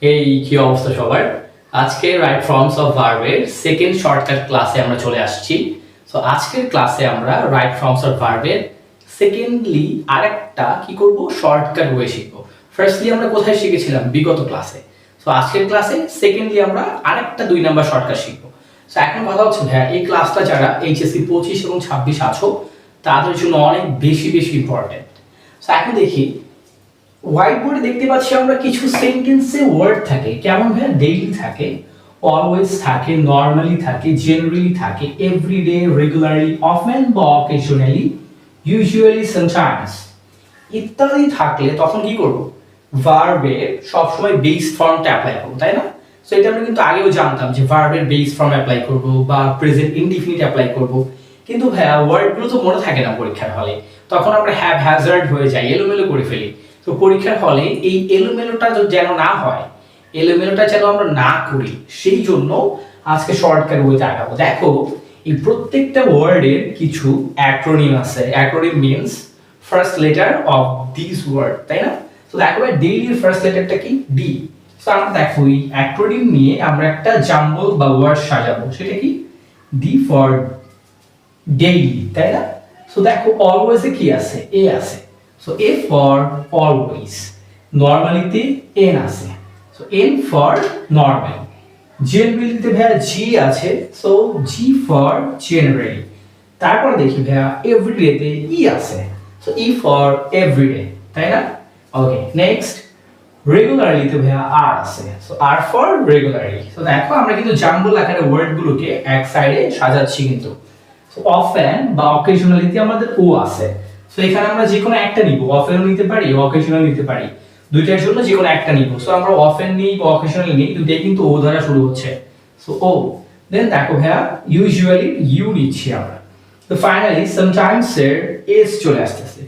এই কি অবস্থা সবার। আজকে রাইট ফর্মস অফ ভার্বের সেকেন্ড শর্টকাট ক্লাসে আমরা চলে আসছি। সো আজকের ক্লাসে আমরা রাইট ফর্মস অফ ভার্বের সেকেন্ডলি আরেকটা কি করব, শর্টকাট ওয়ে শিখবো। ফার্স্টলি আমরা কোথায় শিখেছিলাম বিগত ক্লাসে। সো আজকের ক্লাসে সেকেন্ডলি আমরা আরেকটা 2 নাম্বার শর্টকাট শিখবো। সো এখন কথা হচ্ছে ভাইয়া, এই ক্লাসটা যারা এইচএসসি 25 এবং 26 আছো তাদের জন্য অনেক বেশি বেশি ইম্পর্টেন্ট। সো এখন দেখি হোয়াইট বোর্ডে দেখতে পাচ্ছি আমরা কিছু সেন্টেন্সে ওয়ার্ড থাকে, কেমন ভাইয়া? ডেইলি থাকে, অলওয়েজ থাকে, নর্মালি থাকে, জেনারেলি থাকে, এভরিডে, রেগুলারলি, অফেন বা অকেশনালি, ইউজুয়ালি, সামটাইমস ইত্যাদি থাকলে তখন কি করব? ভার্বের সবসময় বেস ফর্মটা অ্যাপ্লাই করব, তাই না? সো এটা আমরা কিন্তু আগেও জানতাম যে ভার্বের বেস ফর্ম অ্যাপ্লাই করব বা প্রেজেন্ট ইনডিফিনিট অ্যাপ্লাই করব। কিন্তু ভাইয়া ওয়ার্ডগুলো তো মনে থাকে না পরীক্ষার হলে, তখন আমরা হ্যাভ হ্যাজার্ড হয়ে যাই, এলোমেলো করে ফেলি। তো পরীক্ষার হলে এই এলোমেলোটা যেন না হয়, এলোমেলোটা যেন আমরা না করি, সেই জন্য আজকে শর্টকাট ওয়েতে আগাবো। দেখো, এই প্রত্যেকটা ওয়ার্ডের কিছু অ্যাক্রোনিম আছে। Acronym means first letter of this word, তাই না? তো দেখো ডেইলির ফার্স্ট লেটারটা কি? ডি। তো আমরা দেখো এই অ্যাক্রোনিম নিয়ে আমরা একটা জাম্বল বা ওয়ার্ড সাজাবো। সেটা কি? ডি ফর ডেইলি, তাই না? সো দেখো অলওয়েজে কি আছে? এ আছে। So A for always. নরমালিতে এন আছে। So N for normal. জেনারেলিতে ভাইয়া জি আছে। So G for generally. তারপর দেখি ভাইয়া এভরিডেতে ই আছে। সো ই ফর এভরিডে, তাই না? ওকে, নেক্সট রেগুলারলিতে ভাইয়া আর আছে। So R for regularly. So দেখো আমরা কিন্তু জাম্বল আকারে ওয়ার্ডগুলোকে এক সাইডে সাজাচ্ছি কিন্তু। সো অফেন বা অকেশনালিতে আমাদের ও আছে। সো এখানে আমরা যে কোনো একটা নিব, অফেনও নিতে পারি, অকেশনাল নিতে পারি, দুইটার জন্য যে কোনো একটা নিব। সো আমরা অফেন নিই বা অকেশনাল নিই, দুইটাই কিন্তু ও দ্বারা শুরু হচ্ছে। সো ও। দেন দেখো ভাইয়া ইউজুয়ালি ইউ নিচ্ছি আমরা। তো ফাইনালি সামটাইমস এর এস চলে আসতেছে।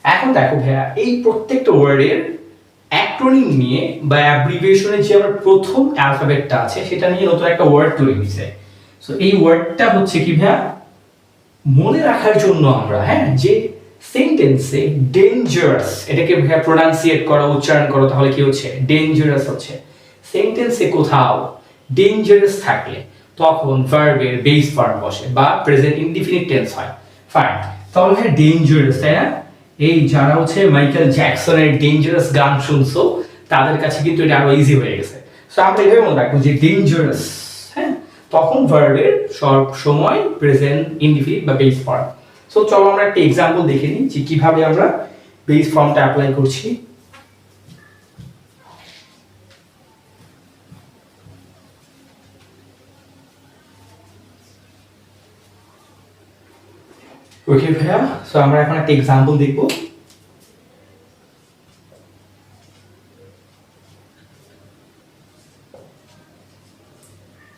এখন দেখো ভাইয়া এই প্রত্যেকটা ওয়ার্ডের অ্যাক্রোনিম নিয়ে বা অ্যাব্রিভিয়েশনের যে আমার প্রথম অ্যালফাবেটটা আছে সেটা নিয়ে নতুন একটা ওয়ার্ড তৈরি হয়েছে। সো এই ওয়ার্ডটা হচ্ছে কি ভাইয়া? মনে রাখার জন্য আমরা, হ্যাঁ, যে সেন্টেন্সে ডেঞ্জারাস, এটাকে ভাইয়া প্রোনাউন্সিয়েট করো, উচ্চারণ করো, তাহলে কি হচ্ছে? ডেঞ্জারাস হচ্ছে। সেন্টেন্সে কোথাও ডেঞ্জারাস থাকলে তখন ভার্বের বেস ফর্ম বসে বা প্রেজেন্ট ইনডিফিনিট টেন্স হয়। ফাইন, তাহলে ভাই ডেঞ্জারাস, তাই না? এই যারা হচ্ছে মাইকেল জ্যাকসনের ডেঞ্জারাস গান শুনছো তাদের কাছে কিন্তু এটা আরো ইজি হয়ে গেছে। সো আমরা এভাবে মনে রাখবো যে ডেঞ্জারাস, হ্যাঁ, তখন ভার্বের সব সময় প্রেজেন্ট ইনডিফিনিট বা বেস ফর্ম। সো চলো আমরা একটা এক্সাম্পল দেখে নিই যে কিভাবে আমরা বেস ফর্মটা অ্যাপ্লাই করছি। ওকে ভাইয়া, সো আমরা এখন একটা এক্সাম্পল দেখবো।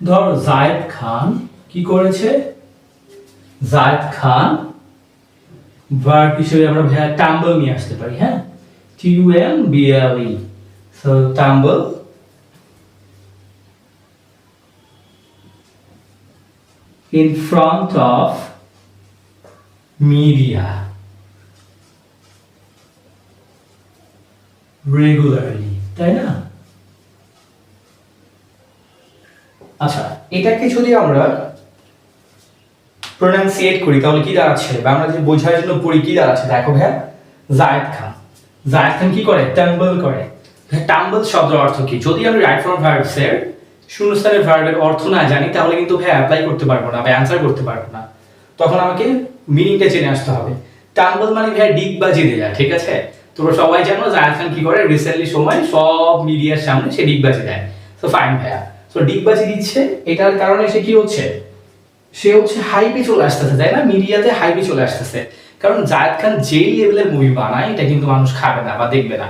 ধর জায়েদ খান কি করেছে? জায়েদ খান ভার্ব হিসেবে আমরা ভাইয়া টাম্বল নিয়ে আসতে পারি, হ্যাঁ, TUMBLE। So tumble in front of media regularly, তাই না? আচ্ছা, এটাকে যদি আমরা প্রোনাউন্সিয়েট করি তাহলে কি দাঁড়াচ্ছে, বা আমরা যদি বোঝার জন্য পড়ি কি দাঁড়াচ্ছে? দেখো ভাইয়া, জায়েদ খান, জায়েদ খান কি করে? টাম্বল করে। টাম্বল শব্দের অর্থ কি? যদি আমি রাইট ফর্ম ভার্বস এর শূন্যস্থানের ভার্বের অর্থ না জানি তাহলে কিন্তু ভাইয়া অ্যাপ্লাই করতে পারবো না বা অ্যানসার করতে পারবো না। তখন আমাকে মিনিংটা জেনে আসতে হবে। টাম্বল মানে ভাইয়া ডিগবাজি দেয়া, ঠিক আছে? তোমরা সবাই জানো জায়েদ খান কি করে? রিসেন্টলি সময় সব মিডিয়ার সামনে সে ডিগবাজি দেয়। সো ফাইন ভাইয়া, সো ডিগবাজি দিচ্ছে, এটার কারণে সে কি হচ্ছে? সে হচ্ছে হাইপে চলে আসতেছে, তাই না? মিডিয়াতে হাইপে চলে আসতেছে। কারণ জায়েদ খান যেই লেভেলের মুভি বানায় এটা কিন্তু মানুষ খাবে না বা দেখবে না।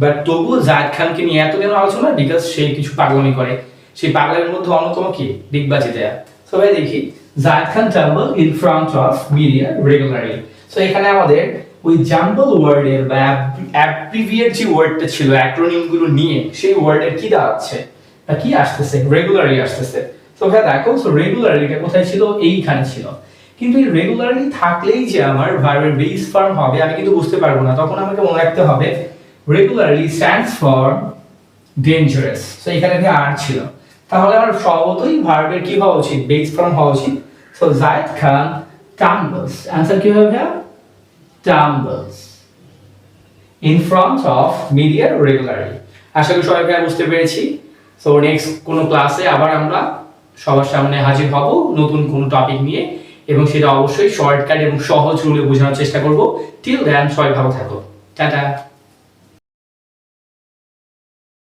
বাট তবুও জায়েদ খানকে নিয়ে এত কেন আলোচনা? বিকজ সে কিছু পাগলামি করে। সেই পাগলামির মধ্যে অন্যতম কি? ডিগবাজি দেয়া। সো ভাই দেখি, Zayed Khan tumble in front of media regularly. So এখানে আমাদের ওই জাম্বল ওয়ার্ডের বা অ্যাব্রিভিয়েট যে ওয়ার্ডটা ছিল অ্যাক্রোনিম গুলো নিয়ে সেই ওয়ার্ডের কি দাঁড়াচ্ছে বা কি আসতেছে? রেগুলারলি আসতেছে। তো ভাই দেখো, সো রেগুলারলিটা কোথায় ছিল? এইখানে ছিল। কিন্তু এই রেগুলারলি থাকলেই যে আমার ভার্বের বেস ফর্ম হবে আমি কিন্তু বুঝতে পারবো না। তখন আমাকে মনে রাখতে হবে regularly stands for dangerous. So এখানে যে আর ছিল, তাহলে আমার স্বভাবতই ভার্বের কি হওয়া উচিত, বেস ফর্ম হওয়া উচিত। সো জায়েদ খান টাম্বলস, অ্যান্সার কি হবে ভাইয়া? Tumbles in front of media regularly. আশা করি সবাই ভাইয়া বুঝতে পেরেছি। সো নেক্সট কোনো ক্লাসে আবার আমরা সবার সামনে হাজির হব নতুন কোনো টপিক নিয়ে, এবং সেটা অবশ্যই শর্টকাট এবং সহজ রুলে বোঝানোর চেষ্টা করব। টিল দেন সবাই ভালো থাকো, টাটা।